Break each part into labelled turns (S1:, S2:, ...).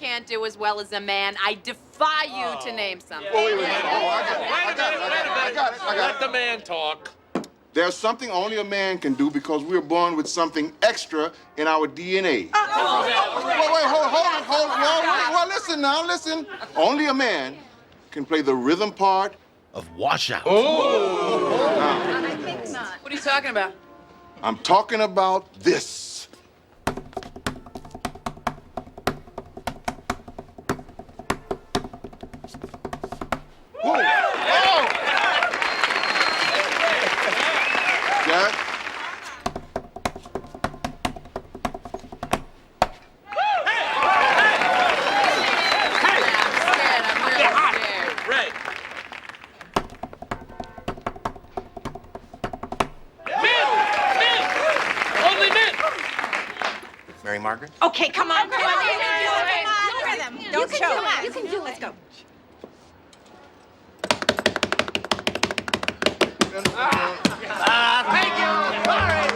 S1: can't do as well as a man. I defy you to name something.
S2: Wait a minute. I got it.
S3: Let the man talk.
S2: There's something only a man can do because we're born with something extra in our DNA. Wait, hold on. Well, listen now, listen. Only a man can play the rhythm part
S4: of washout.
S1: Oh! I think not.
S5: What are you talking about?
S2: I'm talking about this. Whoa! Oh! Jack?
S4: Mary Margaret?
S1: Okay, come on. Come on.
S5: Don't choke.
S1: You can do it.
S5: Let's go.
S4: Thank you. All right.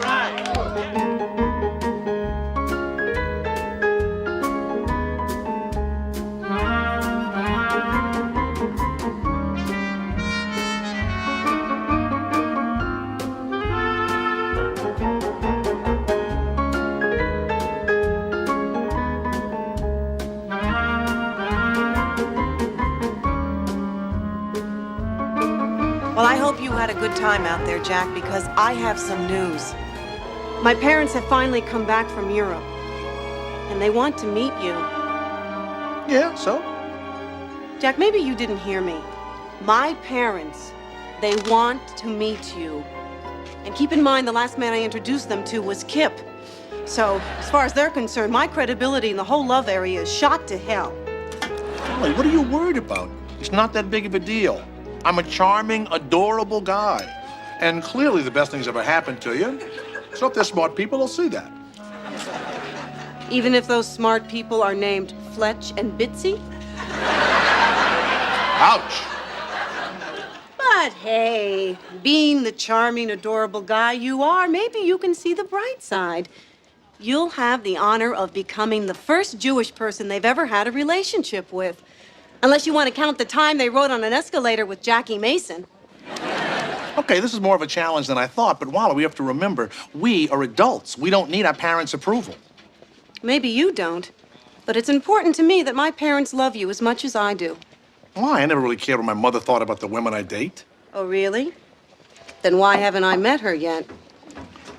S6: Well, I hope you had a good time out there, Jack, because I have some news. My parents have finally come back from Europe, and they want to meet you.
S4: Yeah, so?
S6: Jack, maybe you didn't hear me. My parents, they want to meet you. And keep in mind, the last man I introduced them to was Kip. So, as far as they're concerned, my credibility in the whole love area is shot to hell.
S4: Golly, what are you worried about? It's not that big of a deal. I'm a charming, adorable guy. And clearly the best thing's ever happened to you. So if they're smart people, they'll see that.
S6: Even if those smart people are named Fletch and Bitsy?
S4: Ouch.
S6: But hey, being the charming, adorable guy you are, maybe you can see the bright side. You'll have the honor of becoming the first Jewish person they've ever had a relationship with. Unless you want to count the time they rode on an escalator with Jackie Mason.
S4: Okay, this is more of a challenge than I thought, but Wally, we have to remember, we are adults. We don't need our parents' approval.
S6: Maybe you don't, but it's important to me that my parents love you as much as I do.
S4: Why? I never really cared what my mother thought about the women I date.
S6: Oh, really? Then why haven't I met her yet?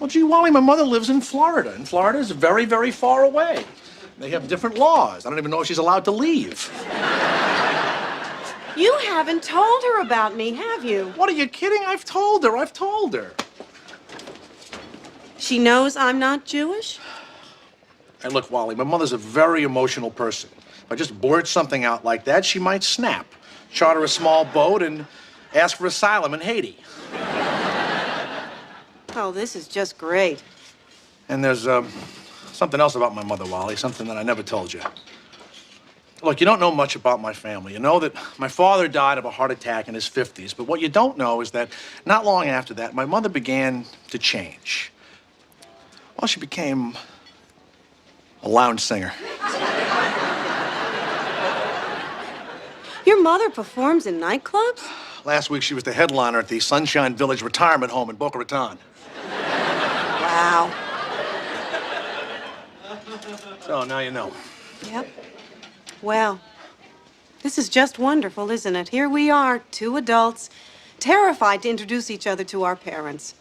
S4: Well, gee, Wally, my mother lives in Florida, and Florida is very, very far away. They have different laws. I don't even know if she's allowed to leave.
S6: You haven't told her about me, have you?
S4: What, are you kidding? I've told her.
S6: She knows I'm not Jewish?
S4: And look, Wally, my mother's a very emotional person. If I just blurt something out like that, she might snap, charter a small boat, and ask for asylum in Haiti.
S6: Oh, this is just great.
S4: And there's something else about my mother, Wally, something that I never told you. Look, you don't know much about my family. You know that my father died of a heart attack in his 50s, but what you don't know is that not long after that, my mother began to change. Well, she became a lounge singer.
S6: Your mother performs in nightclubs?
S4: Last week, she was the headliner at the Sunshine Village Retirement Home in Boca Raton.
S6: Wow.
S4: So now you know.
S6: Yep. Well, this is just wonderful, isn't it? Here we are, two adults, terrified to introduce each other to our parents.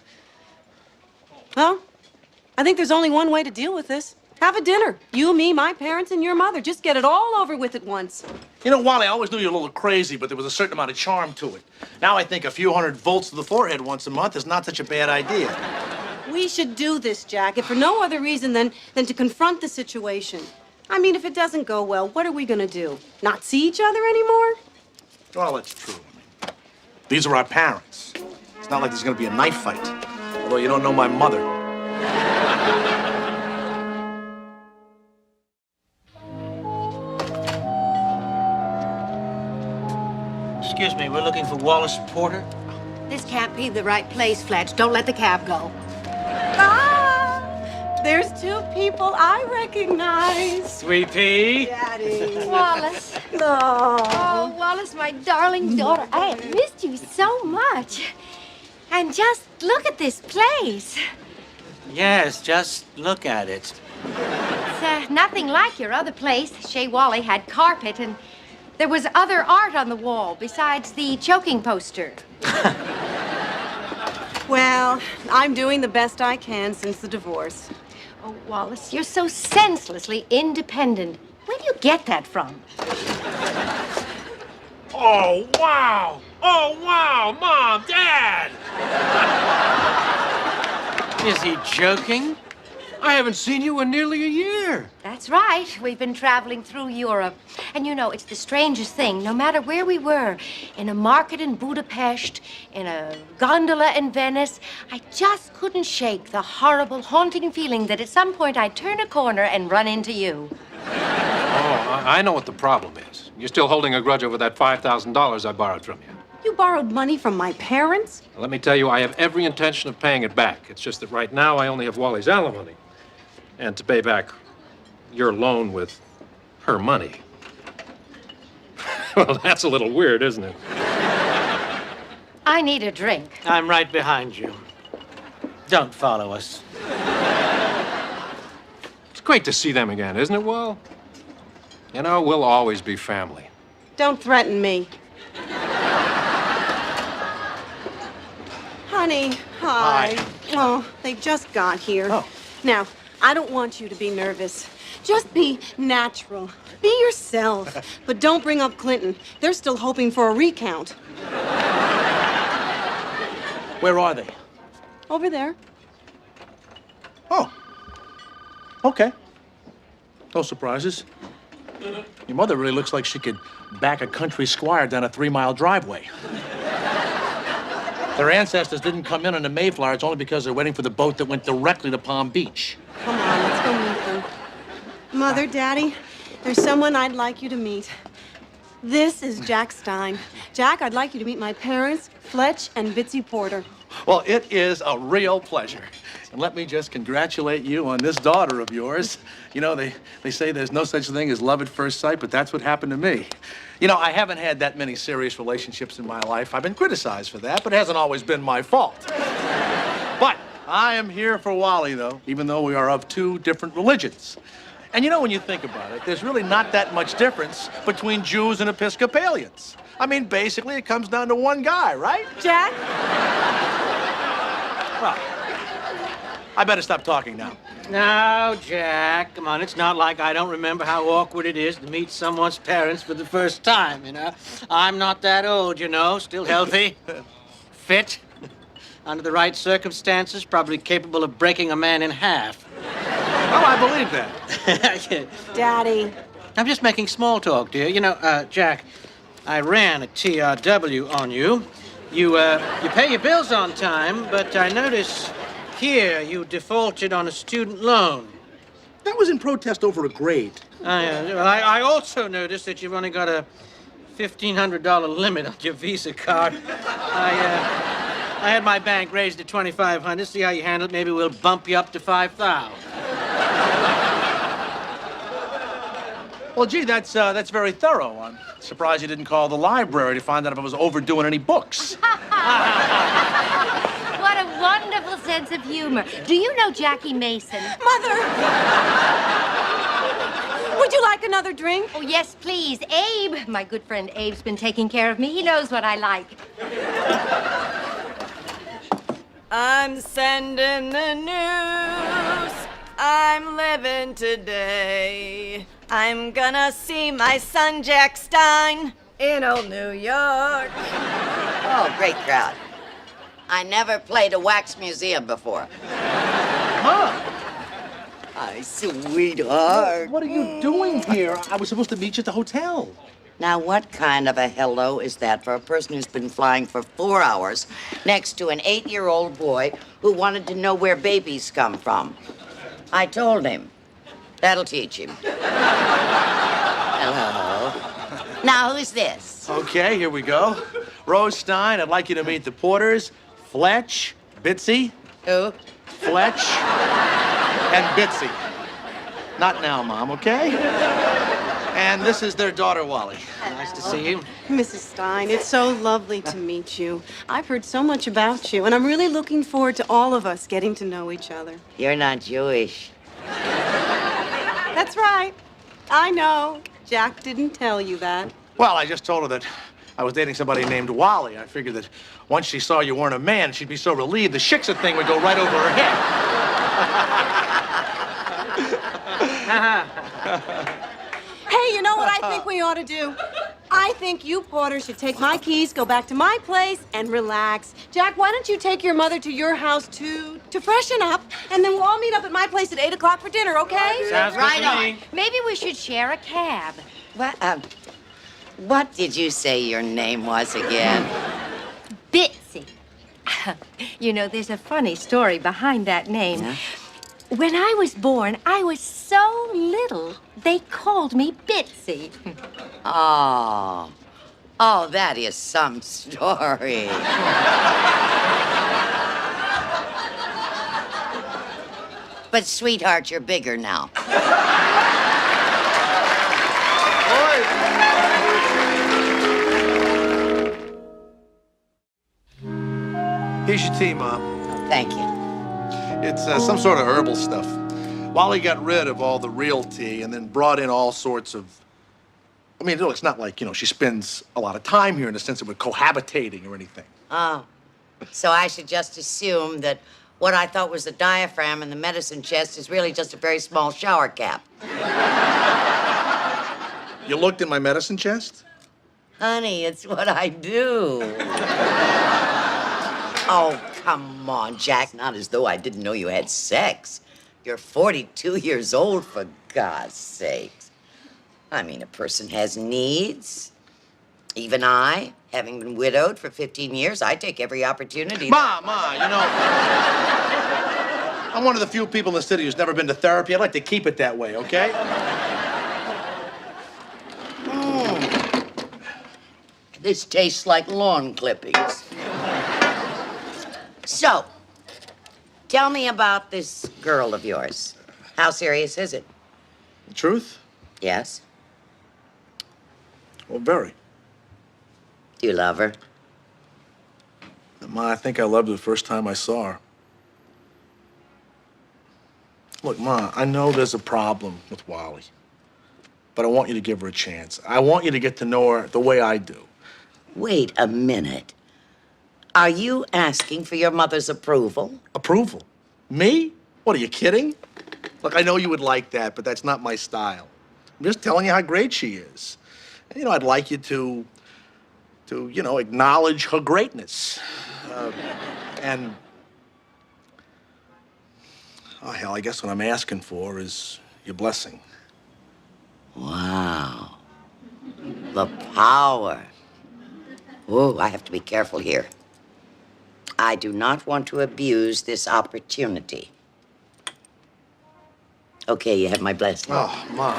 S6: Well, I think there's only one way to deal with this. Have a dinner. You, me, my parents, and your mother. Just get it all over with at once.
S4: You know, Wally, I always knew you were a little crazy, but there was a certain amount of charm to it. Now I think a few hundred volts to the forehead once a month is not such a bad idea.
S6: We should do this, Jack, if for no other reason than to confront the situation. I mean, if it doesn't go well, what are we gonna do? Not see each other anymore?
S4: Well, that's true. I mean, these are our parents. It's not like there's gonna be a knife fight. Although you don't know my mother.
S7: Excuse me, we're looking for Wallace Porter.
S8: This can't be the right place, Fletch. Don't let the cab go.
S6: There's two people I recognize.
S7: Sweet pea.
S6: Daddy.
S5: Wallace. Oh, Wallace, my darling daughter. I have missed you so much. And just look at this place.
S7: Yes, just look at it.
S5: It's nothing like your other place. Shea Wally had carpet, and there was other art on the wall besides the choking poster.
S6: Well, I'm doing the best I can since the divorce.
S5: Oh, Wallace, you're so senselessly independent. Where do you get that from?
S3: Oh, wow! Oh, wow! Mom, Dad!
S7: Is he joking?
S3: I haven't seen you in nearly a year.
S5: That's right. We've been traveling through Europe. And you know, it's the strangest thing. No matter where we were, in a market in Budapest, in a gondola in Venice, I just couldn't shake the horrible, haunting feeling that at some point I'd turn a corner and run into you.
S3: Oh, I know what the problem is. You're still holding a grudge over that $5,000 I borrowed from you.
S6: You borrowed money from my parents?
S3: Let me tell you, I have every intention of paying it back. It's just that right now I only have Wally's alimony. And to pay back your loan with her money. Well, that's a little weird, isn't it?
S5: I need a drink.
S7: I'm right behind you. Don't follow us.
S3: It's great to see them again, isn't it, Will? You know, we'll always be family.
S6: Don't threaten me. Honey, hi. Oh, they just got here.
S4: Oh.
S6: Now, I don't want you to be nervous. Just be natural. Be yourself. But don't bring up Clinton. They're still hoping for a recount.
S4: Where are they?
S6: Over there.
S4: Oh. Okay. No surprises. Your mother really looks like she could back a country squire down a 3-mile driveway. Their ancestors didn't come in on the Mayflower. It's only because they're waiting for the boat that went directly to Palm Beach.
S6: Come on, let's go meet them. Mother, Daddy, there's someone I'd like you to meet. This is Jack Stein. Jack, I'd like you to meet my parents, Fletch and Bitsy Porter.
S4: Well, it is a real pleasure. And let me just congratulate you on this daughter of yours. You know, they say there's no such thing as love at first sight, but that's what happened to me. You know, I haven't had that many serious relationships in my life. I've been criticized for that, but it hasn't always been my fault. But I am here for Wally, though, even though we are of two different religions. And you know, when you think about it, there's really not that much difference between Jews and Episcopalians. I mean, basically, it comes down to one guy, right?
S6: Jack?
S4: Well, I better stop talking now.
S7: No, Jack, come on. It's not like I don't remember how awkward it is to meet someone's parents for the first time, you know? I'm not that old, you know, still healthy, fit, under the right circumstances, probably capable of breaking a man in half.
S4: Oh, I believe that.
S6: Daddy.
S7: I'm just making small talk, dear. You know, Jack, I ran a TRW on you. You pay your bills on time, but I notice here you defaulted on a student loan.
S4: That was in protest over a grade.
S7: I also noticed that you've only got a $1,500 limit on your Visa card. I had my bank raised to $2,500. See how you handle it. Maybe we'll bump you up to $5,000.
S4: Well, gee, that's very thorough. I'm surprised you didn't call the library to find out if I was overdoing any books.
S5: What a wonderful sense of humor. Do you know Jackie Mason?
S6: Mother! Would you like another drink?
S5: Oh, yes, please. Abe, my good friend Abe's been taking care of me. He knows what I like.
S8: I'm sending the news. I'm living today. I'm gonna see my son Jack Stein in old New York.
S9: Oh, great crowd. I never played a wax museum before. Hi, sweetheart.
S4: What are you doing here? I was supposed to meet you at the hotel.
S9: Now, what kind of a hello is that for a person who's been flying for 4 hours next to an 8-year-old boy who wanted to know where babies come from? I told him. That'll teach him. Hello. Now, who's this?
S4: Okay, here we go. Rose Stein, I'd like you to meet the Porters. Fletch, Bitsy.
S9: Who?
S4: Fletch. and Bitsy. Not now, Mom, okay? And this is their daughter, Wally.
S7: Nice to see you.
S6: Mrs. Stein, it's so lovely to meet you. I've heard so much about you, and I'm really looking forward to all of us getting to know each other.
S9: You're not Jewish.
S6: That's right. I know. Jack didn't tell you that.
S4: Well, I just told her that I was dating somebody named Wally. I figured that once she saw you weren't a man, she'd be so relieved the shiksa thing would go right over her head.
S6: Hey, you know what I think we ought to do? I think you, Porter, should take my keys, go back to my place, and relax. Jack, why don't you take your mother to your house to freshen up, and then we'll all meet up at my place at 8 o'clock for dinner, okay?
S7: Sounds good to me.
S5: Maybe we should share a cab.
S9: What did you say your name was again?
S5: Bitsy. You know, there's a funny story behind that name.
S9: Yeah?
S5: When I was born, I was so little, they called me Bitsy.
S9: Oh. Oh, that is some story. But, sweetheart, you're bigger now.
S4: Here's your tea, Mom.
S9: Oh, thank you.
S4: It's some sort of herbal stuff. Wally got rid of all the real tea and then brought in all sorts of... I mean, look, it's not like, you know, she spends a lot of time here in the sense that we're cohabitating or anything.
S9: Oh. So I should just assume that what I thought was the diaphragm in the medicine chest is really just a very small shower cap.
S4: You looked in my medicine chest?
S9: Honey, it's what I do. Oh, come on, Jack. Not as though I didn't know you had sex. You're 42 years old, for God's sake. I mean, a person has needs. Even I, having been widowed for 15 years, I take every opportunity.
S4: Ma, you know, I'm one of the few people in the city who's never been to therapy. I'd like to keep it that way, okay?
S9: This tastes like lawn clippings. So, tell me about this girl of yours. How serious is it?
S4: The truth?
S9: Yes?
S4: Well, very.
S9: Do you love her?
S4: Ma, I think I loved her the first time I saw her. Look, Ma, I know there's a problem with Wally, but I want you to give her a chance. I want you to get to know her the way I do.
S9: Wait a minute. Are you asking for your mother's approval?
S4: Approval? Me? What, are you kidding? Look, I know you would like that, but that's not my style. I'm just telling you how great she is. And, you know, I'd like you to you know, acknowledge her greatness. And, oh, hell, I guess what I'm asking for is your blessing.
S9: Wow. The power. Oh, I have to be careful here. I do not want to abuse this opportunity. Okay, you have my blessing.
S4: Oh, Ma.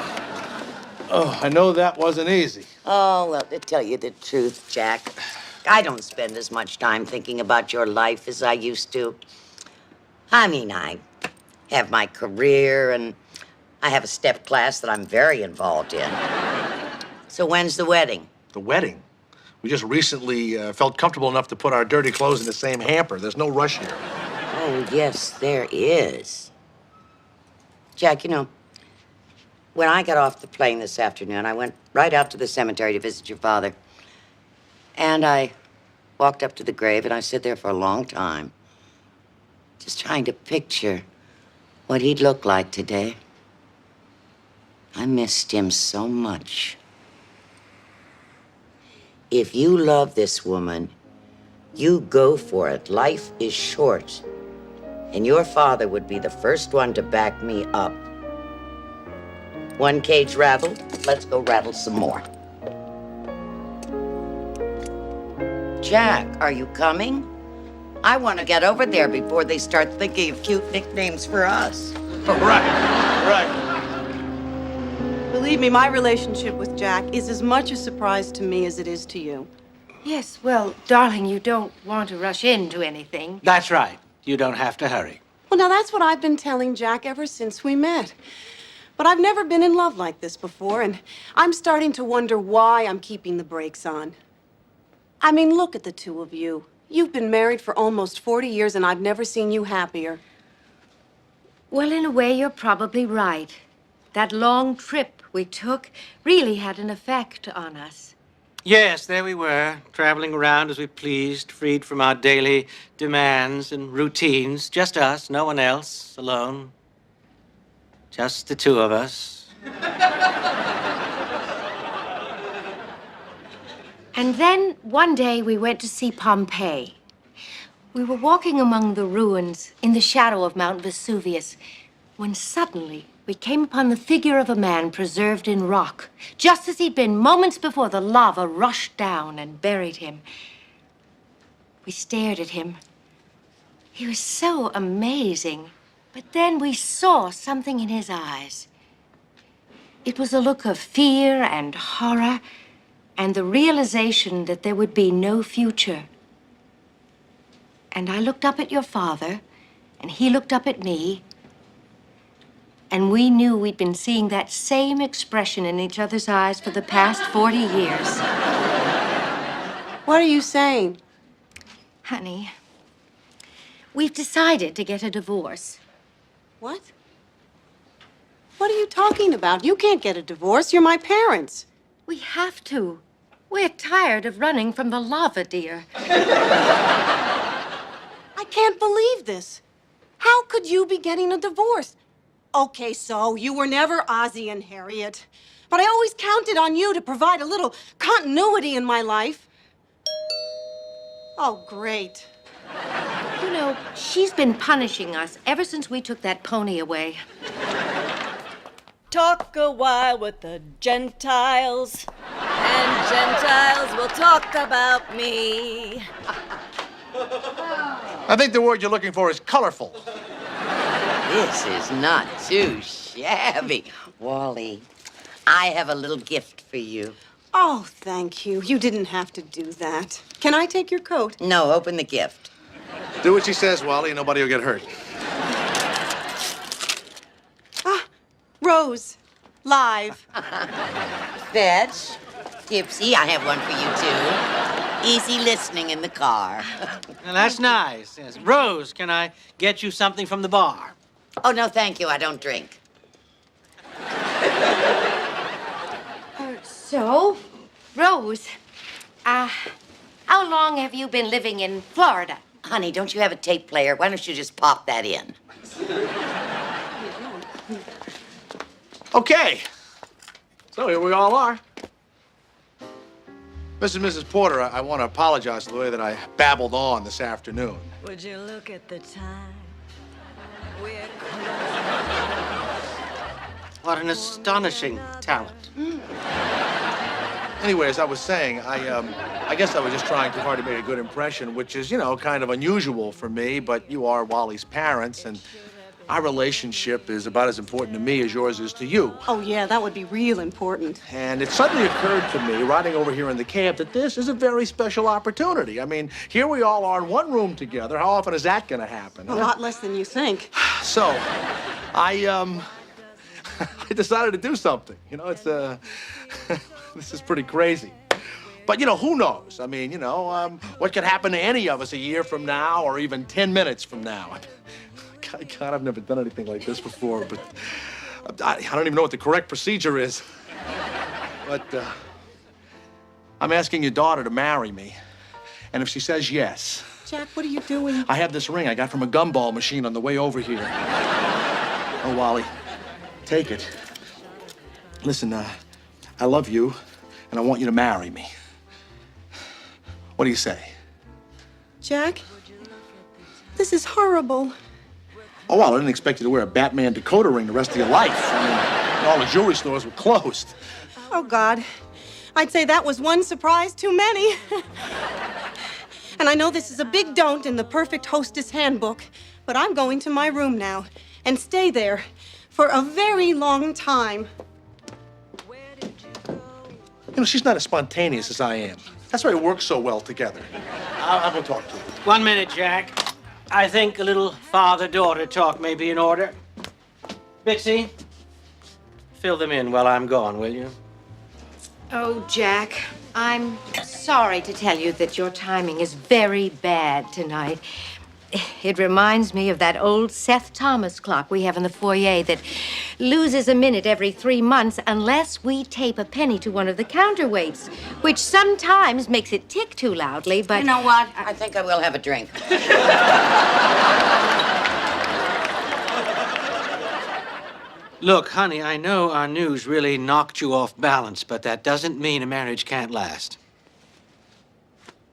S4: Oh, I know that wasn't easy.
S9: Oh, well, to tell you the truth, Jack, I don't spend as much time thinking about your life as I used to. I mean, I have my career, and I have a step class that I'm very involved in. So when's the wedding?
S4: The wedding? We just recently felt comfortable enough to put our dirty clothes in the same hamper. There's no rush here.
S9: Oh, yes, there is. Jack, you know, when I got off the plane this afternoon, I went right out to the cemetery to visit your father. And I walked up to the grave, and I stood there for a long time, just trying to picture what he'd look like today. I missed him so much. If you love this woman, you go for it. Life is short. And your father would be the first one to back me up. One cage rattled, let's go rattle some more. Jack, are you coming? I want to get over there before they start thinking of cute nicknames for us.
S4: Right.
S6: Believe me, my relationship with Jack is as much a surprise to me as it is to you.
S5: Yes, well, darling, you don't want to rush into anything.
S7: That's right. You don't have to hurry.
S6: Well, now that's what I've been telling Jack ever since we met. But I've never been in love like this before, and I'm starting to wonder why I'm keeping the brakes on. I mean, look at the two of you. You've been married for almost 40 years, and I've never seen you happier.
S5: Well, in a way, you're probably right. That long trip we took really had an effect on us.
S7: Yes, there we were, traveling around as we pleased, freed from our daily demands and routines. Just us, no one else, alone. Just the two of us.
S5: And then one day we went to see Pompeii. We were walking among the ruins in the shadow of Mount Vesuvius when suddenly we came upon the figure of a man preserved in rock, just as he'd been moments before the lava rushed down and buried him. We stared at him. He was so amazing. But then we saw something in his eyes. It was a look of fear and horror and the realization that there would be no future. And I looked up at your father, and he looked up at me, and we knew we'd been seeing that same expression in each other's eyes for the past 40 years.
S6: What are you saying?
S5: Honey, we've decided to get a divorce.
S6: What? What are you talking about? You can't get a divorce. You're my parents.
S5: We have to. We're tired of running from the lava, dear.
S6: I can't believe this. How could you be getting a divorce? Okay, so you were never Ozzie and Harriet. But I always counted on you to provide a little continuity in my life. Oh, great.
S5: You know, she's been punishing us ever since we took that pony away.
S8: Talk a while with the Gentiles, and Gentiles will talk about me.
S4: I think the word you're looking for is colorful.
S9: This is not too shabby. Wally, I have a little gift for you.
S6: Oh, thank you. You didn't have to do that. Can I take your coat?
S9: No, open the gift.
S4: Do what she says, Wally, and nobody will get hurt.
S6: Ah, Rose, live.
S9: Fetch. Gypsy, I have one for you, too. Easy listening in the car.
S7: Well, that's nice. Yes. Rose, can I get you something from the bar?
S9: Oh, no, thank you. I don't drink.
S5: So, Rose, how long have you been living in Florida?
S9: Honey, don't you have a tape player? Why don't you just pop that in?
S4: Okay. So here we all are. Mrs. and Mrs. Porter, I want to apologize for the way that I babbled on this afternoon.
S8: Would you look at the time? We're
S7: What an astonishing talent.
S4: Anyway, as I was saying, I guess I was just trying too hard to make a good impression, which is, you know, kind of unusual for me, but you are Wally's parents, and our relationship is about as important to me as yours is to you.
S6: Oh, yeah, that would be real important.
S4: And it suddenly occurred to me, riding over here in the cab, that this is a very special opportunity. I mean, here we all are in one room together. How often is that going to happen?
S6: A lot less than you think.
S4: So, I decided to do something. You know, it's, this is pretty crazy. But, you know, who knows? I mean, you know, what could happen to any of us a year from now or even 10 minutes from now? God, I've never done anything like this before, but I don't even know what the correct procedure is. But I'm asking your daughter to marry me. And if she says yes...
S6: Jack, what are you doing?
S4: I have this ring I got from a gumball machine on the way over here. Oh, Wally, take it. Listen, I love you, and I want you to marry me. What do you say?
S6: Jack, this is horrible.
S4: Oh, well, I didn't expect you to wear a Batman Dakota ring the rest of your life. I mean, all the jewelry stores were closed.
S6: Oh, God. I'd say that was one surprise too many. And I know this is a big don't in the perfect hostess handbook, but I'm going to my room now and stay there for a very long time.
S4: You know, she's not as spontaneous as I am. That's why we work so well together. I'll go talk to her.
S7: 1 minute, Jack. I think a little father-daughter talk may be in order. Bitsy, fill them in while I'm gone, will you?
S5: Oh, Jack, I'm sorry to tell you that your timing is very bad tonight. It reminds me of that old Seth Thomas clock we have in the foyer that loses a minute every 3 months unless we tape a penny to one of the counterweights, which sometimes makes it tick too loudly, but...
S9: You know what? I think I will have a drink.
S7: Look, honey, I know our news really knocked you off balance, but that doesn't mean a marriage can't last.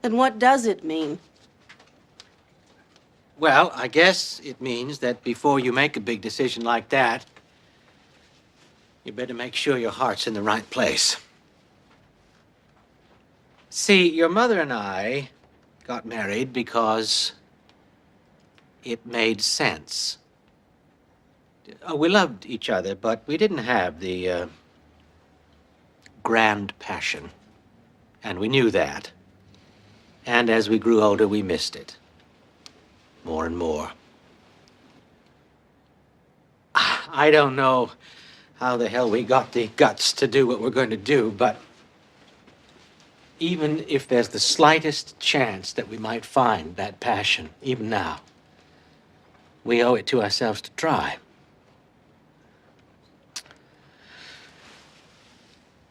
S6: Then what does it mean?
S7: Well, I guess it means that before you make a big decision like that, you better make sure your heart's in the right place. See, your mother and I got married because it made sense. We loved each other, but we didn't have the grand passion. And we knew that. And as we grew older, we missed it. More and more. I don't know how the hell we got the guts to do what we're going to do, but even if there's the slightest chance that we might find that passion, even now, we owe it to ourselves to try.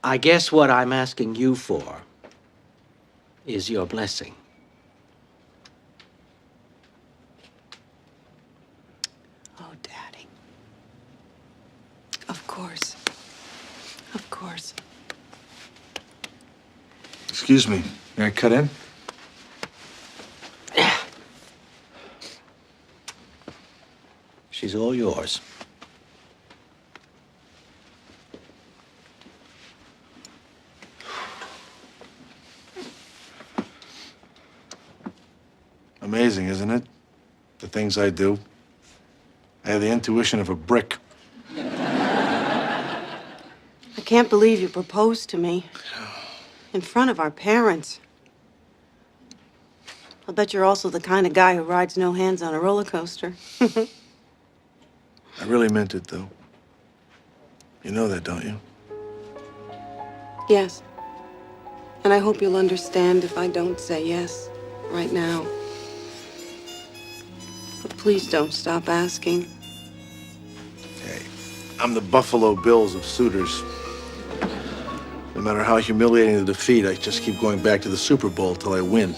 S7: I guess what I'm asking you for is your blessing.
S6: Oh, Daddy. Of course. Of course.
S4: Excuse me. May I cut in?
S7: She's all yours.
S4: Amazing, isn't it? The things I do. I have the intuition of a brick.
S6: I can't believe you proposed to me. In front of our parents. I'll bet you're also the kind of guy who rides no hands on a roller coaster.
S4: I really meant it, though. You know that, don't you?
S6: Yes. And I hope you'll understand if I don't say yes right now. But please don't stop asking.
S4: Hey, I'm the Buffalo Bills of suitors. No matter how humiliating the defeat, I just keep going back to the Super Bowl till I win.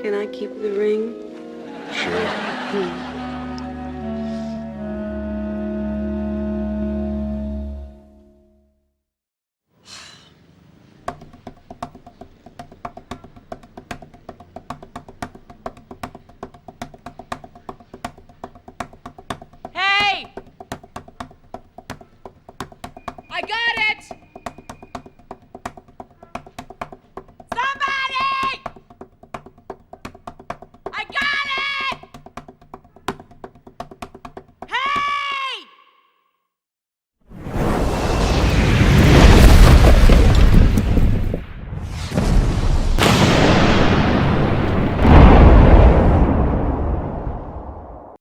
S6: Can I keep the ring?
S4: Sure.